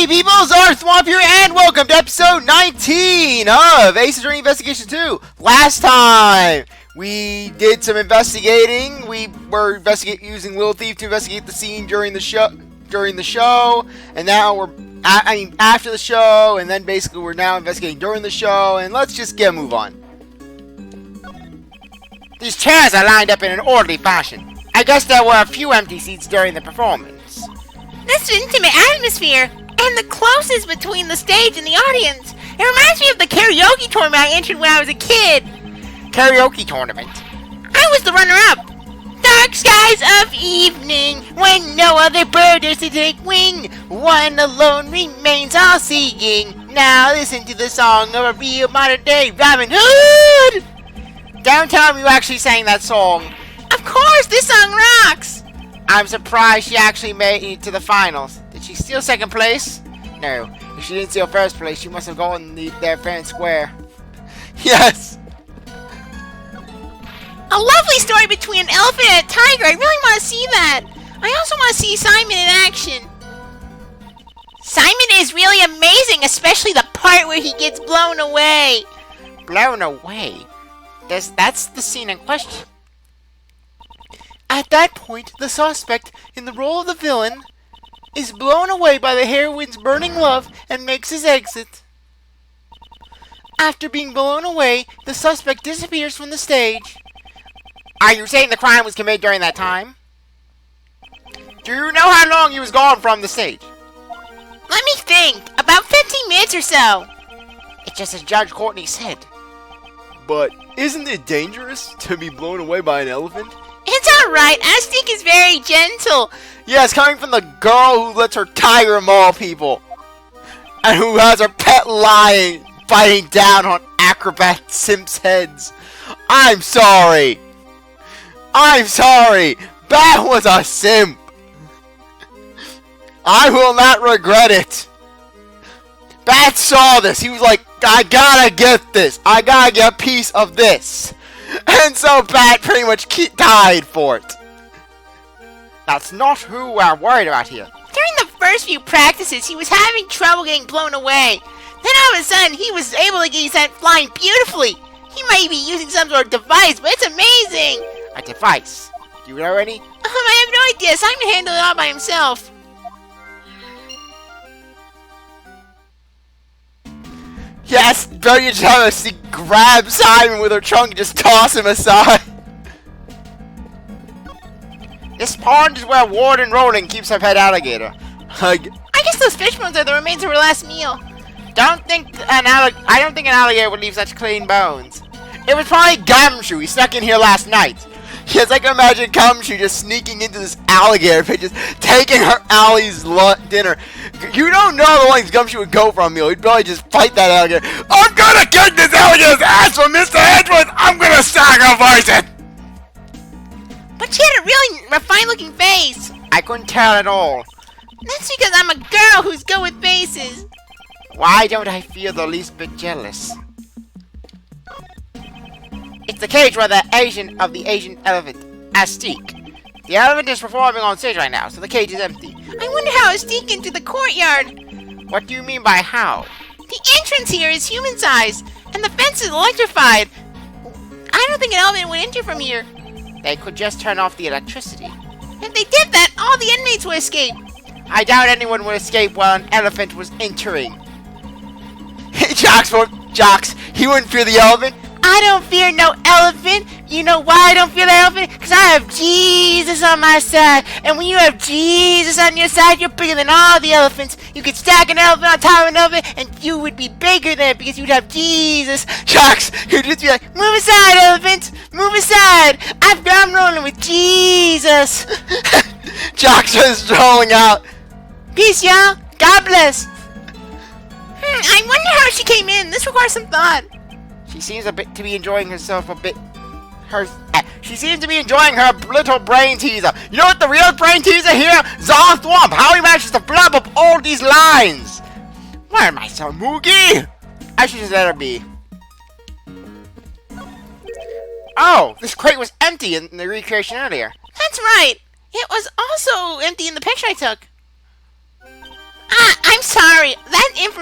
Hey people, CzarThwomp here, and welcome to episode 19 of Ace's Journey Investigation 2. Last time, we did some investigating. We were using Little Thief to investigate the scene during the show, and now we're, after the show, and then basically we're now investigating during the show, and let's just get a move on. These chairs are lined up in an orderly fashion. I guess there were a few empty seats during the performance. This intimate atmosphere, and the closeness between the stage and the audience. It reminds me of the karaoke tournament I entered when I was a kid. Karaoke tournament? I was the runner-up. Dark skies of evening, when no other bird is to take wing. One alone remains all-seeing. Now listen to the song of a real modern-day Robin Hood. Don't tell me you actually sang that song. Of course, this song rocks. I'm surprised she actually made it to the finals. Did she steal second place? No. If she didn't steal first place, she must have gone there fair and square. Yes! A lovely story between an elephant and a tiger. I really want to see that. I also want to see Simon in action. Simon is really amazing, especially the part where he gets blown away. Blown away? That's the scene in question. At that point, the suspect, in the role of the villain, is blown away by the heroine's burning love and makes his exit. After being blown away, the suspect disappears from the stage. Are you saying the crime was committed during that time? Do you know how long he was gone from the stage? Let me think. About 15 minutes or so. It's just as Judge Courtney said. But isn't it dangerous to be blown away by an elephant? It's alright. Aztec is very gentle. Yes, coming from the girl who lets her tiger maul people. And who has her pet lion biting down on acrobat simps' heads. I'm sorry. I'm sorry. That was a simp. I will not regret it. Bat saw this. He was like, I gotta get this. I gotta get a piece of this. And so Bat pretty much died for it. That's not who we're worried about here. During the first few practices, he was having trouble getting blown away. Then all of a sudden, he was able to get his head flying beautifully. He might be using some sort of device, but it's amazing. A device? Do you know any? I have no idea. Simon handled it all by himself. Yes, don't you just grab Simon with her trunk and just toss him aside? This pond is where Warden Roland keeps her pet alligator. I guess those fish bones are the remains of her last meal. I don't think an alligator would leave such clean bones. It was probably Gumshoe. He snuck in here last night. Yes, I can imagine Gumshoe just sneaking into this alligator pit, just taking her Allie's dinner. You don't know the lengths Gumshoe would go for a meal. He'd probably just fight that alligator. I'm gonna kick this alligator's ass for Mr. Edgeworth! I'm gonna sacrifice it! But she had a really refined looking face. I couldn't tell at all. That's because I'm a girl who's good with faces. Why don't I feel the least bit jealous? It's the cage where the Asian elephant, Aztec. The elephant is performing on stage right now, so the cage is empty. I wonder how Aztec into the courtyard. What do you mean by how? The entrance here is human size, and the fence is electrified. I don't think an elephant would enter from here. They could just turn off the electricity. If they did that, all the inmates would escape. I doubt anyone would escape while an elephant was entering. Jocks, he wouldn't fear the elephant. I don't fear no elephant. You know why I don't fear the elephant? Because I have Jesus on my side. And when you have Jesus on your side, you're bigger than all the elephants. You could stack an elephant on top of an elephant, and you would be bigger than it because you'd have Jesus. Jocks, you'd just be like, move aside, elephant. Move aside. I'm rolling with Jesus. Jocks is strolling out. Peace, y'all. God bless. I wonder how she came in. This requires some thought. She seems to be enjoying herself a bit. She seems to be enjoying her little brain teaser. You know what the real brain teaser here? CzarThwomp, how he manages to blub up all these lines. Why am I so moogie? I should just let her be. Oh, this crate was empty in the recreation earlier. That's right. It was also empty in the picture I took. I'm sorry.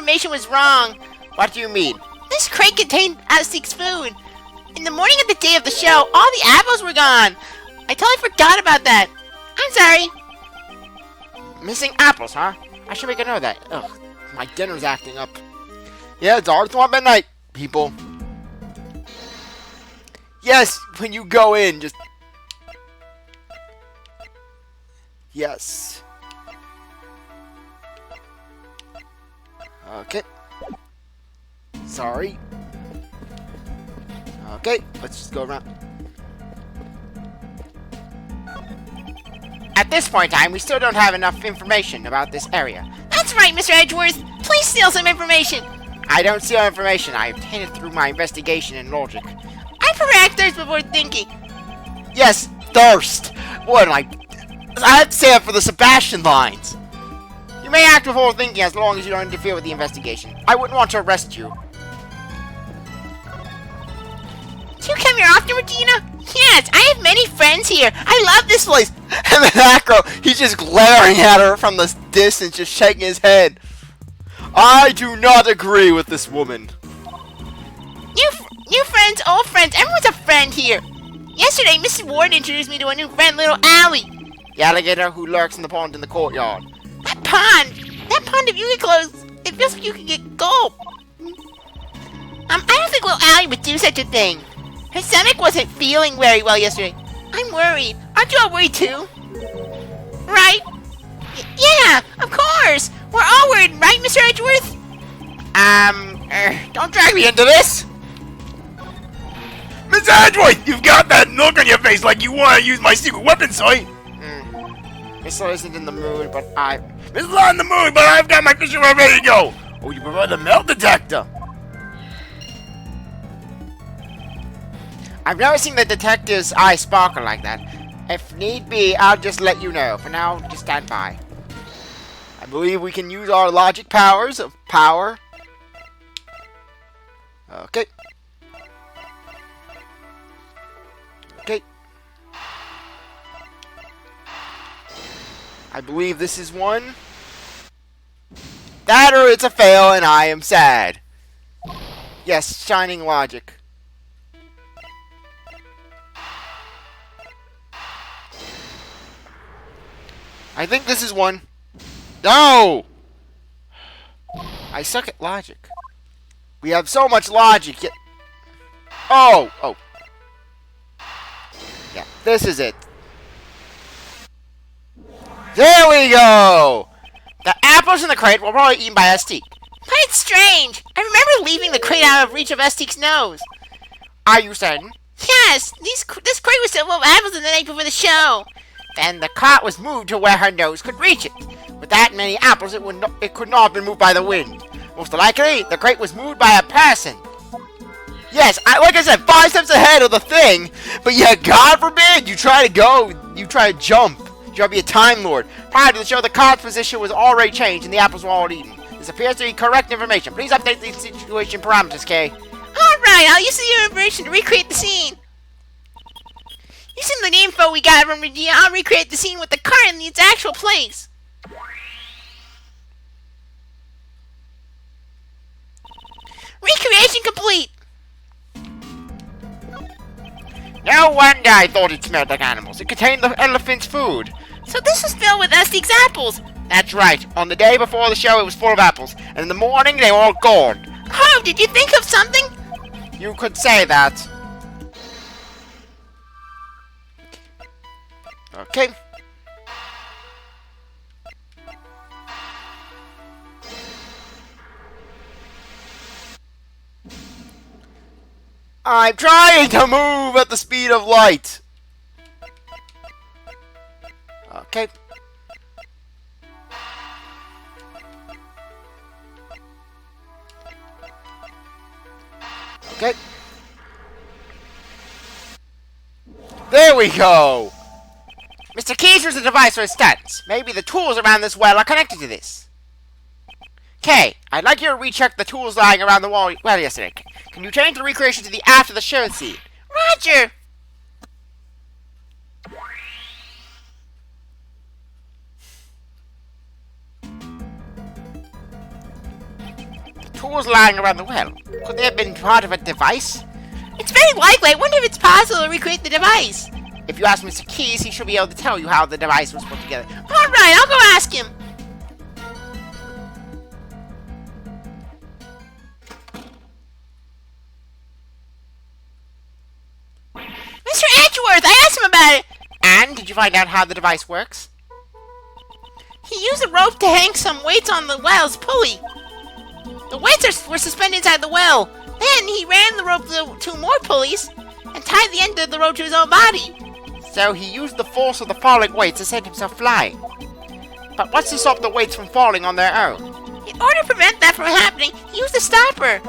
information was wrong. What do you mean? This crate contained Aztec's food. In the morning of the day of the show, all the apples were gone. I totally forgot about that. I'm sorry. Missing apples, huh? I should make a note of that. Ugh, my dinner's acting up. Yeah, CzarThwomp at night, people. Yes, when you go in, just... Yes. Okay. Sorry. Okay, let's just go around. At this point in time, we still don't have enough information about this area. That's right, Mr. Edgeworth. Please steal some information. I don't steal information. I obtain it through my investigation and logic. I prefer thirst before thinking. Yes, thirst. What, I'd say it for the Sebastian lines. You may act before thinking as long as you don't interfere with the investigation. I wouldn't want to arrest you. Do you come here often, Regina? Yes, I have many friends here. I love this place. And then Acro, he's just glaring at her from the distance, just shaking his head. I do not agree with this woman. New friends, old friends, everyone's a friend here. Yesterday, Mrs. Ward introduced me to a new friend, little Allie. The alligator who lurks in the pond in the courtyard. That pond, if you get close, it feels like you can get gulp. I don't think little Allie would do such a thing. Her stomach wasn't feeling very well yesterday. I'm worried. Aren't you all worried too? Right? Yeah, of course. We're all worried, right, Mr. Edgeworth? Don't drag me into this. Miss Edgeworth, you've got that look on your face like you want to use my secret weapon, soy. Missile isn't in the mood, but Miss not in the mood, but I've got my fishing rod ready to go. Oh, you prefer the melt detector? I've never seen the detective's eye sparkle like that. If need be, I'll just let you know. For now, just stand by. I believe we can use our logic powers of power. Okay. Okay. I believe this is one. That or it's a fail and I am sad. Yes, shining logic. I think this is one. No! I suck at logic. We have so much logic, yet... Oh! Yeah, this is it. There we go! The apples in the crate were probably eaten by Estique. But it's strange. I remember leaving the crate out of reach of Estique's nose. Are you certain? Yes, this crate was filled with apples the night before the show. Then the cart was moved to where her nose could reach it. With that many apples, it could not have been moved by the wind. Most likely, the crate was moved by a person. Yes, like I said, 5 steps ahead of the thing. But yeah, God forbid you try to jump. You try to be a Time Lord. Prior to the show, the cart's position was already changed and the apples were all eaten. This appears to be correct information. Please update the situation parameters, Kay. Alright, I'll use the information to recreate the scene. Using the info we got from Regina, I'll recreate the scene with the cart in its actual place. Recreation complete! No wonder I thought it smelled like animals. It contained the elephant's food. So this was filled with Estique's apples. That's right. On the day before the show, it was full of apples. And in the morning, they were all gone. Oh, did you think of something? You could say that. Okay. I'm trying to move at the speed of light. Okay. Okay. There we go. Mr. Keys uses a device for his stats. Maybe the tools around this well are connected to this. Kay, I'd like you to recheck the tools lying around the well yesterday. Can you change the recreation to the after the show scene? Roger! tools lying around the well. Could they have been part of a device? It's very likely. I wonder if it's possible to recreate the device. If you ask Mr. Keys, he should be able to tell you how the device was put together. Alright, I'll go ask him. Mr. Edgeworth, I asked him about it. And did you find out how the device works? He used a rope to hang some weights on the well's pulley. The weights were suspended inside the well. Then he ran the rope to 2 more pulleys and tied the end of the rope to his own body. So he used the force of the falling weights to send himself flying. But what's to stop the weights from falling on their own? In order to prevent that from happening, he used a stopper.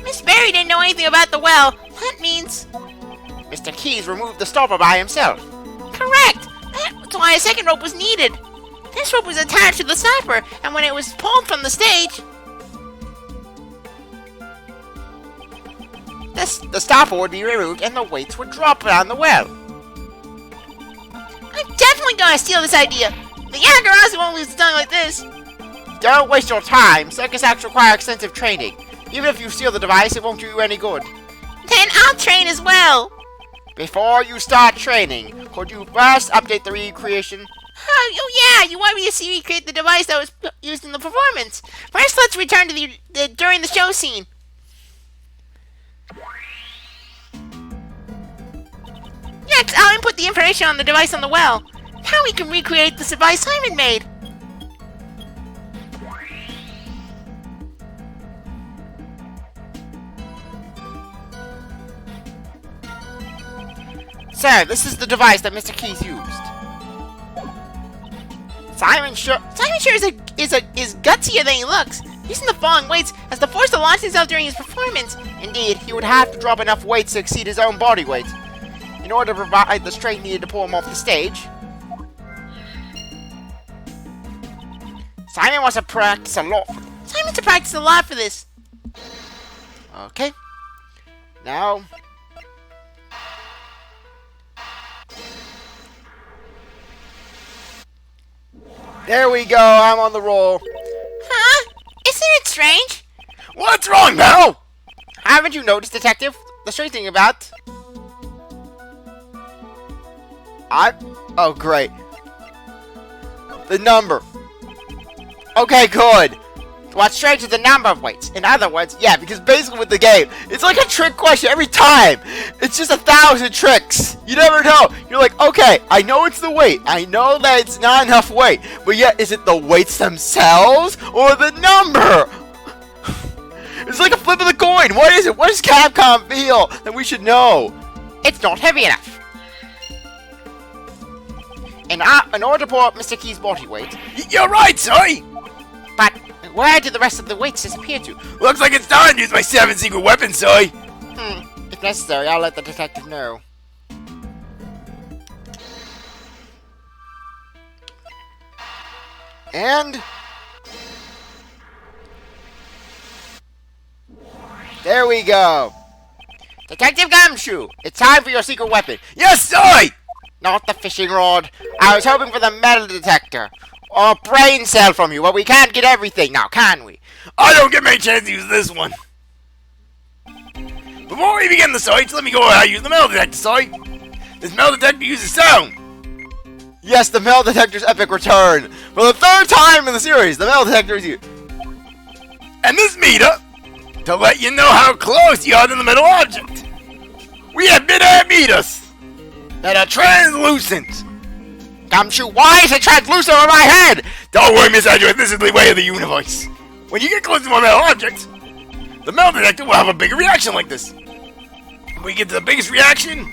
Miss Berry didn't know anything about the well. That means... Mr. Keys removed the stopper by himself. Correct! That's why a second rope was needed. This rope was attached to the stopper, and when it was pulled from the stage... The stopper would be removed and the weights would drop down the well. I'm definitely gonna steal this idea. The Yakuza won't lose something like this. Don't waste your time. Circus acts require extensive training. Even if you steal the device, it won't do you any good. Then I'll train as well. Before you start training, could you first update the recreation? Oh yeah, you want me to recreate the device that was used in the performance. First, let's return to the during the show scene. Next, I'll input the information on the device on the well. Now we can recreate the device Simon made. So, this is the device that Mr. Keys used. Simon sure is gutsier than he looks. Using the falling weights as the force to launch himself during his performance. Indeed, he would have to drop enough weights to exceed his own body weight in order to provide the strength needed to pull him off the stage. Simon wants to practice a lot. Simon's to practice a lot for this. Okay. Now... there we go, I'm on the roll. Huh? Isn't it strange? What's wrong, pal? Haven't you noticed, Detective? The strange thing about... oh, great. The number. Okay, good. What's strange is the number of weights. In other words, yeah, because basically with the game, it's like a trick question every time. It's just 1,000 tricks. You never know. You're like, okay, I know it's the weight. I know that it's not enough weight. But yet, is it the weights themselves or the number? It's like a flip of the coin. What is it? What does Capcom feel that we should know? It's not heavy enough. In order to pull up Mr. Key's body weight... You're right, sorry. But where did the rest of the weights disappear to? Looks like it's time to use my 7 secret weapons, soy. If necessary, I'll let the detective know. And... there we go. Detective Gumshoe, it's time for your secret weapon. Yes, soy. Not the fishing rod. I was hoping for the metal detector. Or brain cell from you, but we can't get everything now, can we? I don't get many chances to use this one. Before we begin the sights, let me go over how to use the metal detector, soy. This metal detector uses sound. Yes, the metal detector's epic return. For the 3rd time in the series, the metal detector is used. And this meter, to let you know how close you are to the metal object. We have mid-air meters that are translucent. Gumshoe, why is it translucent on my head? Don't worry, Miss Edgeworth, this is the way of the universe. When you get close to a metal object, the metal detector will have a bigger reaction like this. When we get to the biggest reaction,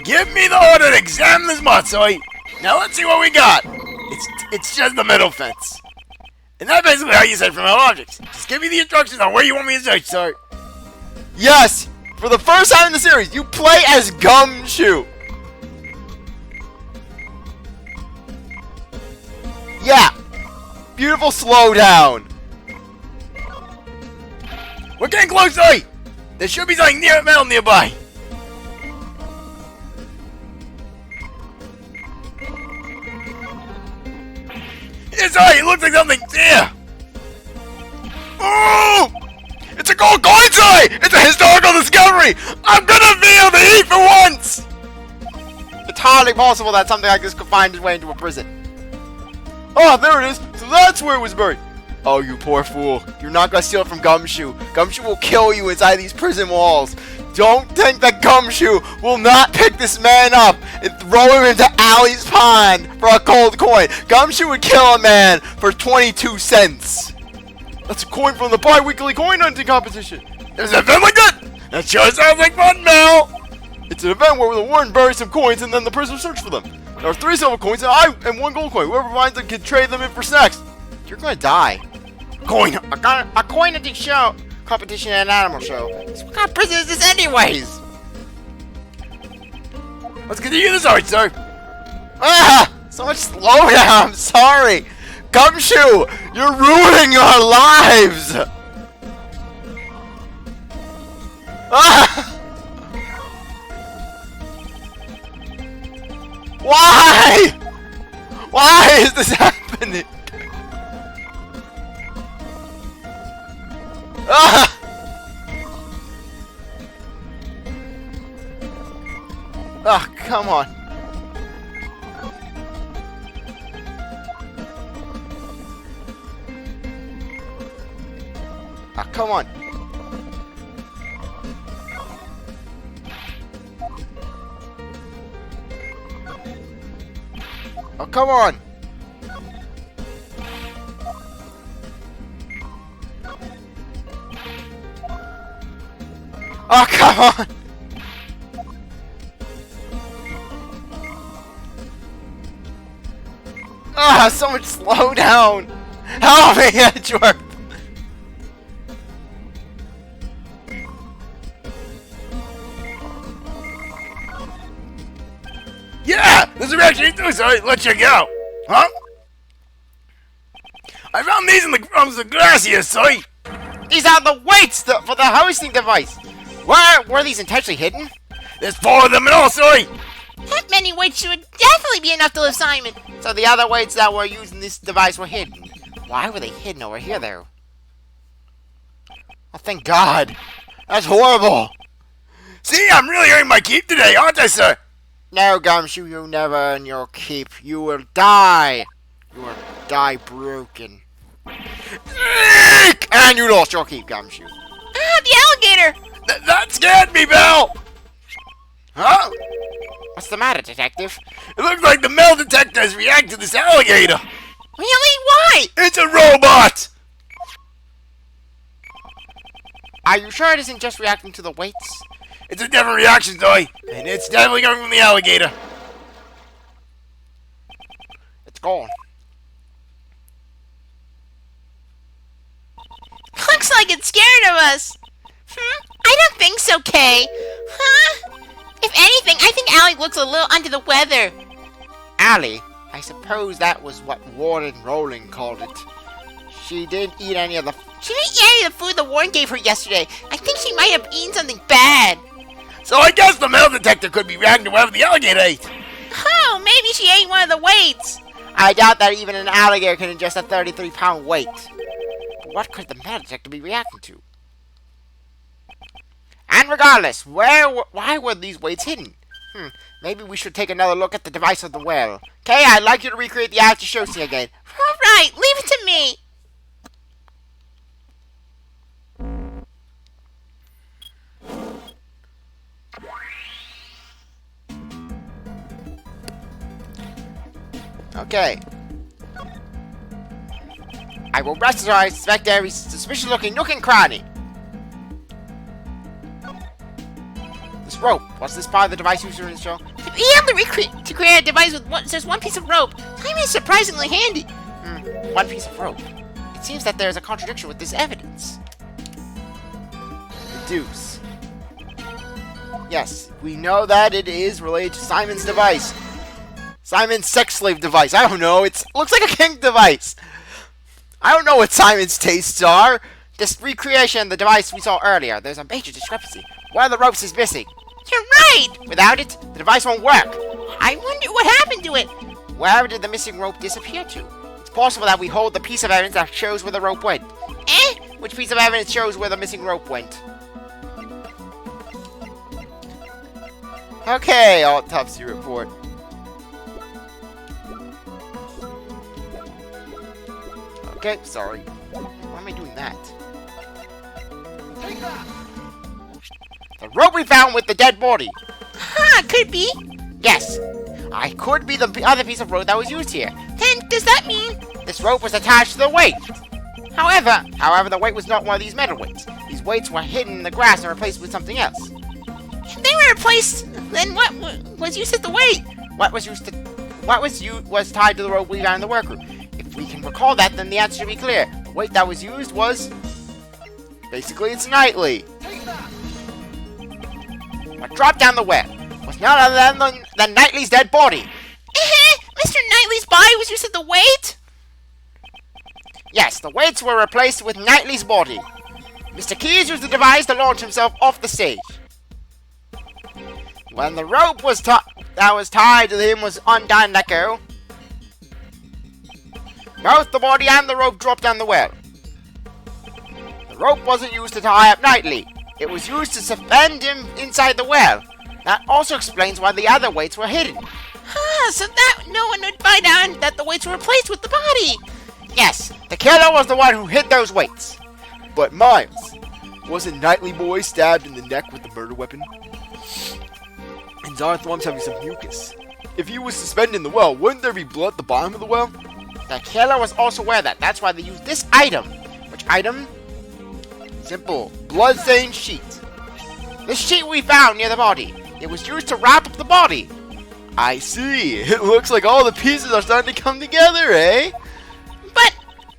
give me the order to examine this mod, soy. Now let's see what we got. It's just the metal fence. And that's basically how you search for metal objects. Just give me the instructions on where you want me to search, soy. Yes! For the first time in the series, you play as Gumshoe. Yeah. Beautiful slowdown. We're getting close, soy. There should be something near metal nearby. sorry, it looks like something. Yeah. Oh! It's a gold coin, sorry! It's a historical discovery! I'm gonna feel the heat for once! It's hardly possible that something like this could find its way into a prison. Oh, there it is! So that's where it was buried! Oh, you poor fool. You're not gonna steal it from Gumshoe. Gumshoe will kill you inside these prison walls. Don't think that Gumshoe will not pick this man up and throw him into Allie's pond for a gold coin. Gumshoe would kill a man for 22 cents. That's a coin from the bi-weekly coin hunting competition. There's an event like that? That sure sounds like fun, Mel! It's an event where the warden buries some coins and then the prisoners search for them. There are 3 silver coins and 1 gold coin. Whoever finds them can trade them in for snacks. You're gonna die. Coin! A coin hunting show competition and an animal show. What kind of prison is this anyways? Let's continue this art, sir. Ah! So much slowdown, I'm sorry. Gumshoe, you're ruining our lives! Ah! Why? Why is this happening? Ah! Oh, come on. Ah, come on. Oh, come on. Oh, come on. Ah, so much slowdown. Help me, Edgeworth. Yeah! There's a reaction too, sorry, let you go. Huh? I found these in the crumbs of grass here, sorry. These are the weights for the hoisting device. Where were these intentionally hidden? There's 4 of them in all, sorry. That many weights should definitely be enough to lift Simon. So the other weights that were used in this device were hidden. Why were they hidden over here, though? Oh, thank God. That's horrible. See, I'm really earning my keep today, aren't I, sir? No, Gumshoe, you'll never earn your keep. You will die. You will die broken. Eek! And you lost your keep, Gumshoe. Ah, the alligator! That scared me, Belle! Huh? What's the matter, detective? It looks like the metal detector has reacted to this alligator. Really? Why? It's a robot! Are you sure it isn't just reacting to the weights? It's a different reaction, Zoe, and it's definitely coming from the alligator. It's gone. Looks like it's scared of us. I don't think so, Kay. Huh? If anything, I think Allie looks a little under the weather. Allie? I suppose that was what Warden Rowling called it. She didn't eat any of the... She didn't eat any of the food the warden gave her yesterday. I think she might have eaten something bad. So I guess the metal detector could be reacting to whatever the alligator ate. Oh, maybe she ate one of the weights. I doubt that even an alligator can ingest a 33-pound weight. But what could the metal detector be reacting to? And regardless, why were these weights hidden? Maybe we should take another look at the device of the well. Kay, I'd like you to recreate the after show scene again. All right, leave it to me. Okay. I will rest as I suspect every suspicious-looking nook and cranny. This rope. Was this part of the device used in the show? To be able to create a device with just one piece of rope, timing is surprisingly handy. One piece of rope. It seems that there's a contradiction with this evidence. The deuce. Yes, we know that it is related to Simon's device. Simon's sex slave device. I don't know. It looks like a kink device. I don't know what Simon's tastes are. This recreation of the device we saw earlier, there's a major discrepancy. One of the ropes is missing. You're right. Without it, the device won't work. I wonder what happened to it. Where did the missing rope disappear to? It's possible that we hold the piece of evidence that shows where the rope went. Which piece of evidence shows where the missing rope went? Okay, autopsy report. Okay, sorry. Why am I doing that? The rope we found with the dead body. Could be. Yes. I could be the other piece of rope that was used here. Then, does that mean? This rope was attached to the weight. However, the weight was not one of these metal weights. These weights were hidden in the grass and replaced with something else. If they were replaced, then what was used as the weight? What was tied to the rope we found in the workroom. If we can recall that, then the answer should be clear. The weight that was used was... basically, it's Knightley. What dropped down the well was none other than Knightley's dead body. Mr. Knightley's body was used as the weight? Yes, the weights were replaced with Knightley's body. Mr. Keyes used the device to launch himself off the stage. When the rope that was tied to him was undone, let go, both the body and the rope dropped down the well. The rope wasn't used to tie up Knightley. It was used to suspend him inside the well. That also explains why the other weights were hidden. So that no one would find out that the weights were replaced with the body. Yes, the killer was the one who hid those weights. But Miles, wasn't Knightley boy stabbed in the neck with the murder weapon? And CzarThwomp's having some mucus. If he was suspended in the well, wouldn't there be blood at the bottom of the well? The killer was also aware of that. That's why they used this item. Which item? Simple. Blood-stained sheet. This sheet we found near the body. It was used to wrap up the body. I see. It looks like all the pieces are starting to come together, eh? But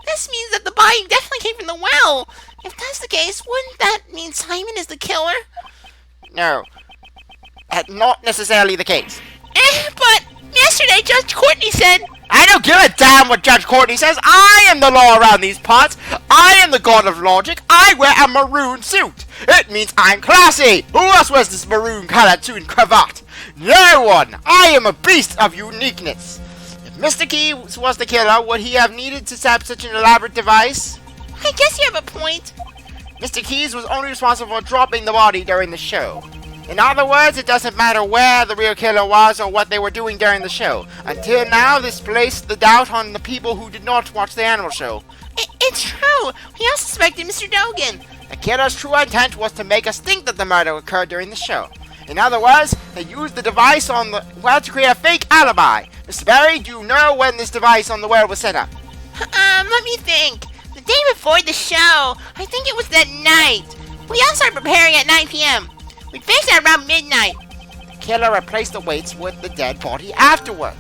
this means that the body definitely came from the well. If that's the case, wouldn't that mean Simon is the killer? No. That's not necessarily the case. But yesterday Judge Courtney said... I don't give a damn what Judge Courtney says. I am the law around these parts. I am the god of logic. I wear a maroon suit. It means I'm classy. Who else wears this maroon colored suit and cravat? No one. I am a beast of uniqueness. If Mr. Keyes was the killer, would he have needed to set up such an elaborate device? I guess you have a point. Mr. Keyes was only responsible for dropping the body during the show. In other words, it doesn't matter where the real killer was or what they were doing during the show. Until now, this placed the doubt on the people who did not watch the animal show. It's true. We all suspected Mr. Dogan. The killer's true intent was to make us think that the murder occurred during the show. In other words, they used the device on the well to create a fake alibi. Mr. Barry, do you know when this device on the well was set up? Let me think. The day before the show. I think it was that night. We all started preparing at 9 p.m. We finished at around midnight. The killer replaced the weights with the dead body afterwards.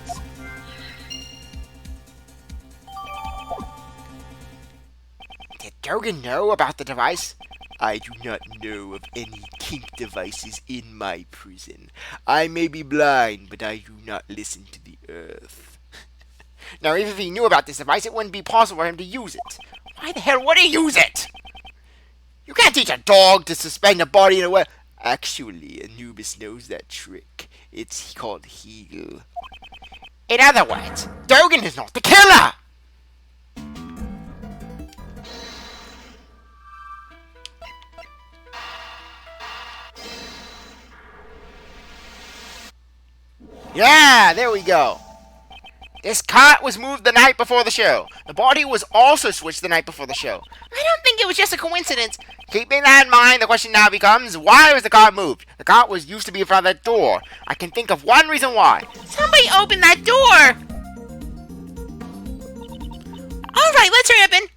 Did Dogan know about the device? I do not know of any kink devices in my prison. I may be blind, but I do not listen to the earth. Now, even if he knew about this device, it wouldn't be possible for him to use it. Why the hell would he use it? You can't teach a dog to suspend a body in a well. Actually, Anubis knows that trick. It's called heel. In other words, Dogan is not the killer! Yeah, there we go. This cart was moved the night before the show. The body was also switched the night before the show. I don't think it was just a coincidence. Keeping that in mind, the question now becomes, why was the cart moved? The cart was used to be in front of that door. I can think of one reason why. Somebody opened that door. Alright, let's hurry up and...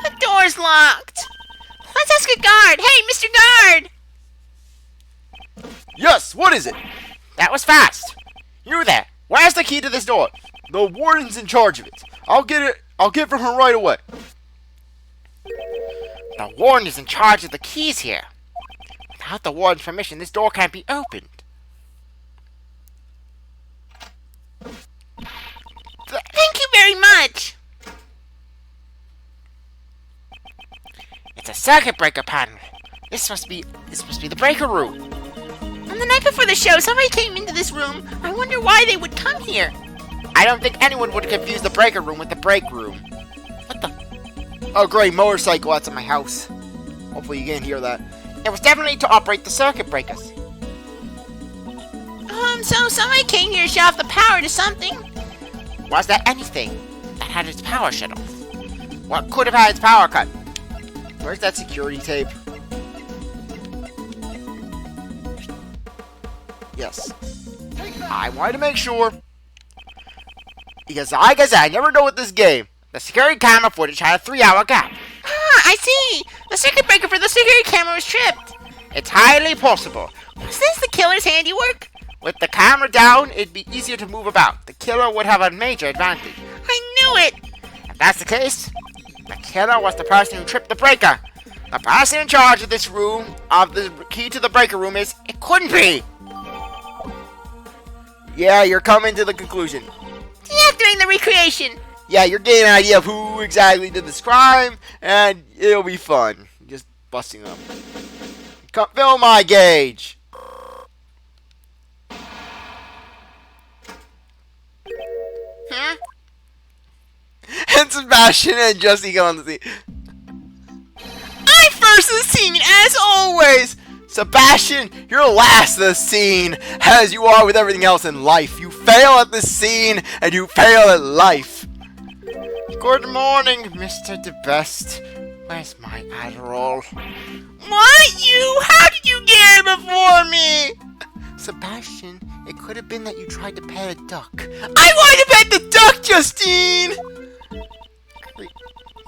The door's locked. Let's ask a guard. Hey, Mr. Guard! Yes, what is it? That was fast. You there. Where's the key to this door? The warden's in charge of it. I'll get it from her right away. The warden is in charge of the keys here. Without the warden's permission, this door can't be opened. Thank you very much. It's a circuit breaker panel. This must be the breaker room. On the night before the show, somebody came into this room. I wonder why they would come here. I don't think anyone would confuse the breaker room with the break room. What the? Oh, great, motorcycle outside my house. Hopefully you can't hear that. It was definitely to operate the circuit breakers. So somebody came here to shut off the power to something. Was there anything that had its power shut off? What could have had its power cut? Where's that security tape? Yes. I wanted to make sure. Because like I said, I never know with this game. The security camera footage had a 3-hour gap. Ah, I see. The circuit breaker for the security camera was tripped. It's highly possible. Was this the killer's handiwork? With the camera down, it'd be easier to move about. The killer would have a major advantage. I knew it. If that's the case, the killer was the person who tripped the breaker. The person in charge of this room, of the key to the breaker room is, it couldn't be. Yeah, you're coming to the conclusion. Deactivating the recreation. Yeah, you're getting an idea of who exactly did this crime, and it'll be fun. Just busting them. Come fill my gauge. Huh? And Sebastian and Justy go on the scene. I'm first in the scene, as always. Sebastian, you're last in the scene, as you are with everything else in life. You fail at the scene, and you fail at life. Good morning, Mr. DeBest. Where's my Adderall? What? You? How did you get here before me? Sebastian, it could have been that you tried to pet a duck. I wanted to pet the duck, Justine.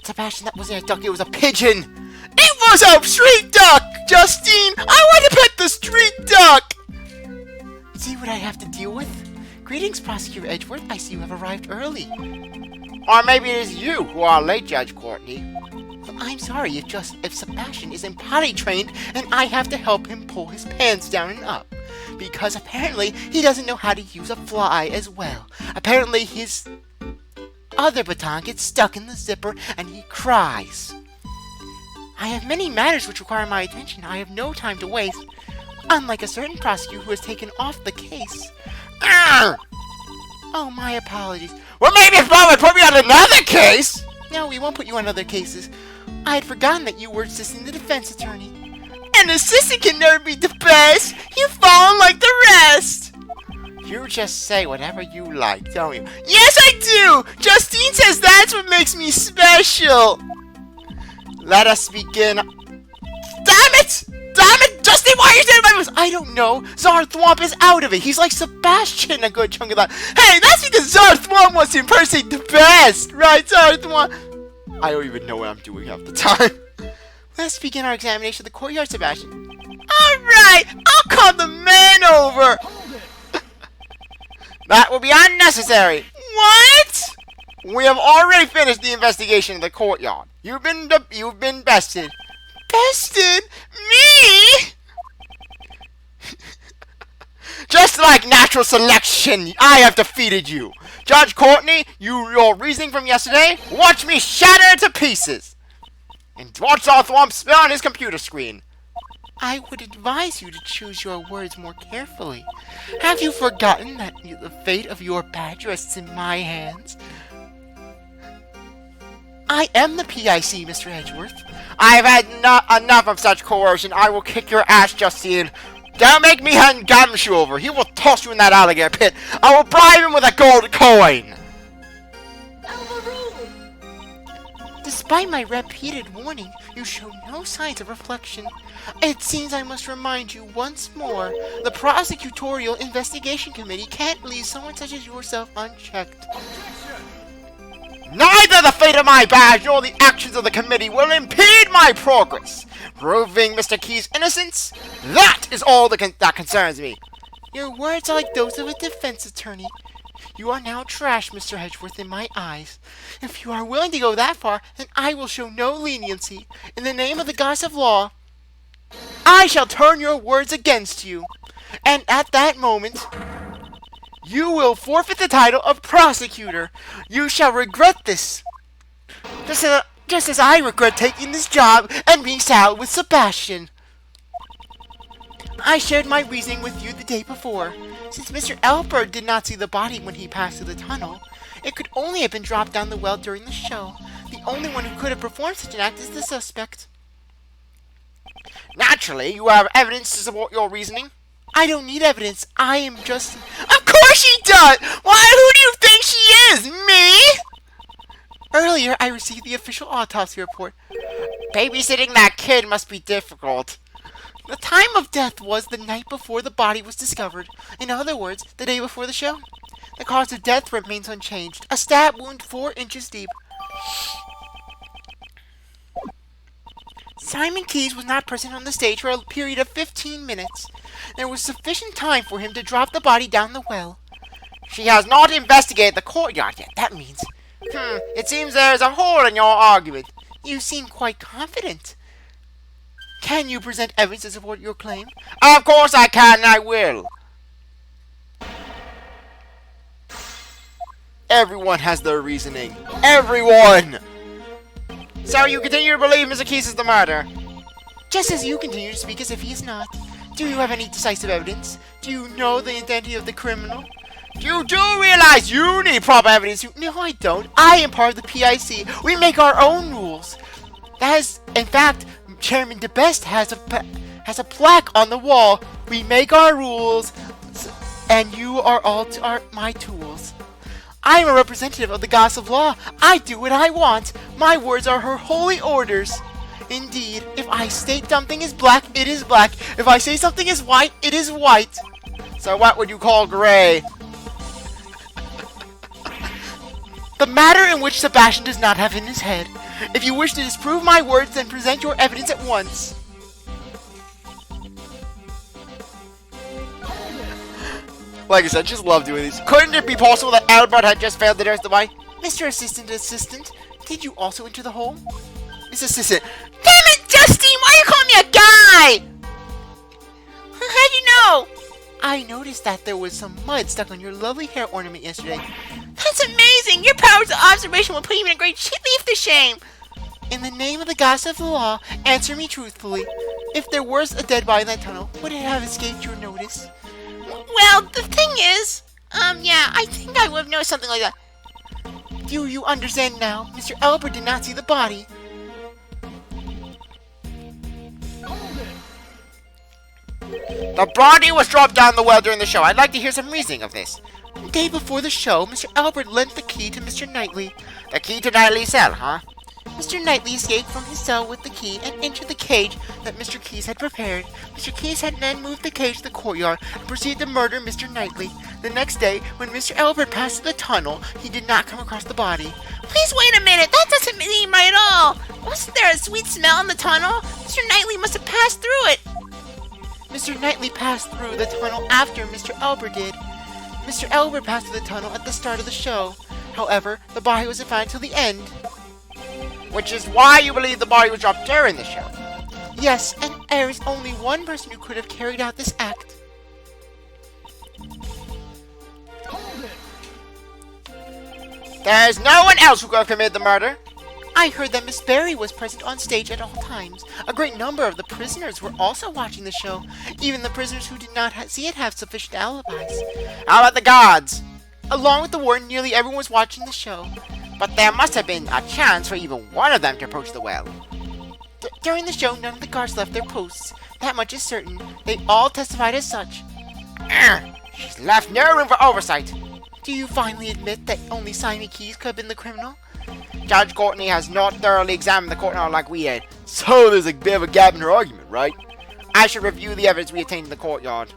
Sebastian, that wasn't a duck, it was a pigeon. It was a street duck, Justine. I want to pet the street duck. See what I have to deal with? Greetings, Prosecutor Edgeworth. I see you have arrived early. Or maybe it is you who are late, Judge Courtney. Well, I'm sorry if Sebastian isn't potty trained and I have to help him pull his pants down and up. Because apparently he doesn't know how to use a fly as well. Apparently his other baton gets stuck in the zipper and he cries. I have many matters which require my attention. I have no time to waste. Unlike a certain prosecutor who has taken off the case. Arrgh! Oh, my apologies. Well, maybe if Mom would put me on another case! No, we won't put you on other cases. I had forgotten that you were assisting the defense attorney. An assistant can never be the best. You've fallen like the rest. You just say whatever you like, don't you? Yes, I do. Justine says that's what makes me special. Let us begin. Damn it! Damn it! Justine, why are you saying my voice? I don't know. CzarThwomp is out of it. He's like Sebastian a good chunk of that. Hey, that's because CzarThwomp wants to impersonate the best, right, CzarThwomp? I don't even know what I'm doing half the time. Let's begin our examination of the courtyard, Sebastian. Alright, I'll call the man over. That will be unnecessary. What? We have already finished the investigation of the courtyard. You've been bested. Bested? Me? Just like natural selection, I have defeated you. Judge Courtney, your reasoning from yesterday, watch me shatter to pieces. And watch CzarThwomp spit on his computer screen. I would advise you to choose your words more carefully. Have you forgotten that the fate of your badge rests in my hands? I am the PIC, Mr. Edgeworth. I've had enough of such coercion. I will kick your ass, Justine. Don't make me hand Gumshoe over. He will toss you in that alligator pit. I will bribe him with a gold coin. Despite my repeated warning, you show no signs of reflection. It seems I must remind you once more, the Prosecutorial Investigation Committee can't leave someone such as yourself unchecked. Neither the fate of my badge nor the actions of the committee will impede my progress. Proving Mr. Key's innocence, that is all that concerns me. Your words are like those of a defense attorney. You are now trash, Mr. Edgeworth, in my eyes. If you are willing to go that far, then I will show no leniency. In the name of the goddess of law, I shall turn your words against you. And at that moment, you will forfeit the title of prosecutor. You shall regret this. Just as I regret taking this job and being saddled with Sebastian. I shared my reasoning with you the day before. Since Mr. Albert did not see the body when he passed through the tunnel, it could only have been dropped down the well during the show. The only one who could have performed such an act is the suspect. Naturally, you have evidence to support your reasoning. I don't need evidence. I am just... Of course she does! Why, who do you think she is? Me? Earlier, I received the official autopsy report. Babysitting that kid must be difficult. The time of death was the night before the body was discovered. In other words, the day before the show. The cause of death remains unchanged. A stab wound 4 inches deep. Simon Keyes was not present on the stage for a period of 15 minutes. There was sufficient time for him to drop the body down the well. She has not investigated the courtyard yet. That means... it seems there's a hole in your argument. You seem quite confident. Can you present evidence to support your claim? Of course I can, and I will. Everyone has their reasoning. Everyone! So you continue to believe Mr. Keyes is the murderer? Just as you continue to speak as if he is not. Do you have any decisive evidence? Do you know the identity of the criminal? You do realize you need proper evidence. No, I don't. I am part of the PIC. We make our own rules. That is, in fact, Chairman DeBest has a plaque on the wall. We make our rules, and you are all my tools. I am a representative of the goddess of law. I do what I want. My words are her holy orders. Indeed, if I state something is black, it is black. If I say something is white, it is white. So what would you call gray? The matter in which Sebastian does not have in his head. If you wish to disprove my words, then present your evidence at once. Like I said, just love doing these. Couldn't it be possible that Albert had just failed to nurse the body? Mr. Assistant, did you also enter the hole? Mr. Assistant, damn it, Justine! Why are you calling me a guy? How'd you know? I noticed that there was some mud stuck on your lovely hair ornament yesterday. That's amazing! Your powers of observation will put you in a great leave to shame! In the name of the goddess of the law, answer me truthfully. If there was a dead body in that tunnel, would it have escaped your notice? Well, the thing is, yeah, I think I would have noticed something like that. Do you understand now? Mr. Albert did not see the body. The body was dropped down the well during the show. I'd like to hear some reasoning of this. The day before the show, Mr. Albert lent the key to Mr. Knightley. The key to Knightley's cell, huh? Mr. Knightley escaped from his cell with the key and entered the cage that Mr. Keyes had prepared. Mr. Keyes had then moved the cage to the courtyard and proceeded to murder Mr. Knightley. The next day, when Mr. Albert passed the tunnel, he did not come across the body. Please wait a minute, that doesn't seem right at all. Wasn't there a sweet smell in the tunnel? Mr. Knightley must have passed through it. Mr. Knightley passed through the tunnel after Mr. Albert did. Mr. Albert passed through the tunnel at the start of the show. However, the body wasn't found until the end. Which is why you believe the body was dropped during the show. Yes, and there is only one person who could have carried out this act. There's no one else who could have committed the murder. I heard that Miss Barry was present on stage at all times. A great number of the prisoners were also watching the show. Even the prisoners who did not see it have sufficient alibis. How about the guards? Along with the warden, nearly everyone was watching the show. But there must have been a chance for even one of them to approach the well. During the show, none of the guards left their posts. That much is certain. They all testified as such. She's left no room for oversight. Do you finally admit that only Simon Keyes could have been the criminal? Judge Courtney has not thoroughly examined the courtyard like we did. So there's a bit of a gap in her argument, right? I should review the evidence we obtained in the courtyard.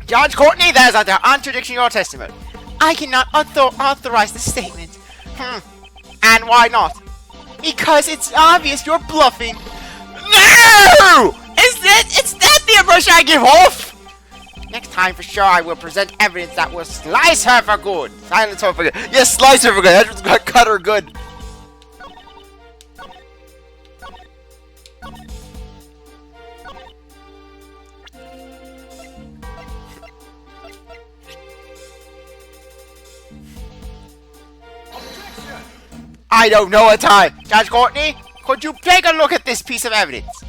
Judge Courtney, there's a contradiction in your testimony. I cannot authorize the statement. And why not? Because it's obvious you're bluffing. No! It's that the impression I give off? Next time for sure I will present evidence that will slice her for good. Silence her for good. Yes, slice her for good. Edgeworth's gonna cut her good. I don't know a time. Judge Courtney, could you take a look at this piece of evidence?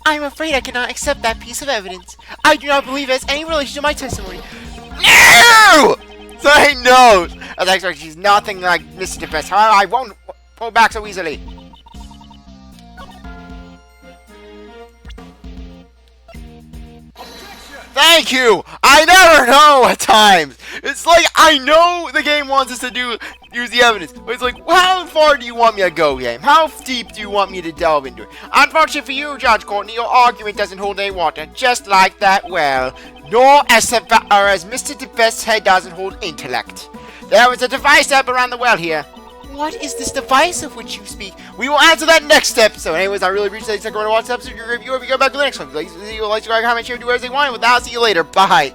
I'm afraid I cannot accept that piece of evidence. I do not believe it has any relation to my testimony. No! Say no! That's right, she's nothing like Mr. DeBest. However, I won't pull back so easily. Thank you! I never know at times! It's like, I know the game wants us to use the evidence, but it's like, well, how far do you want me to go, game? How deep do you want me to delve into it? Unfortunately for you, Judge Courtney, your argument doesn't hold any water, just like that well. Nor as Mr. DeBest's head doesn't hold intellect. There was a device up around the well here. What is this device of which you speak? We will answer that next episode. Anyways, I really appreciate you. Going to watch the episode, your review. If you go back to the next one, please, like, subscribe, comment, share, do whatever you want. With that, I'll see you later. Bye.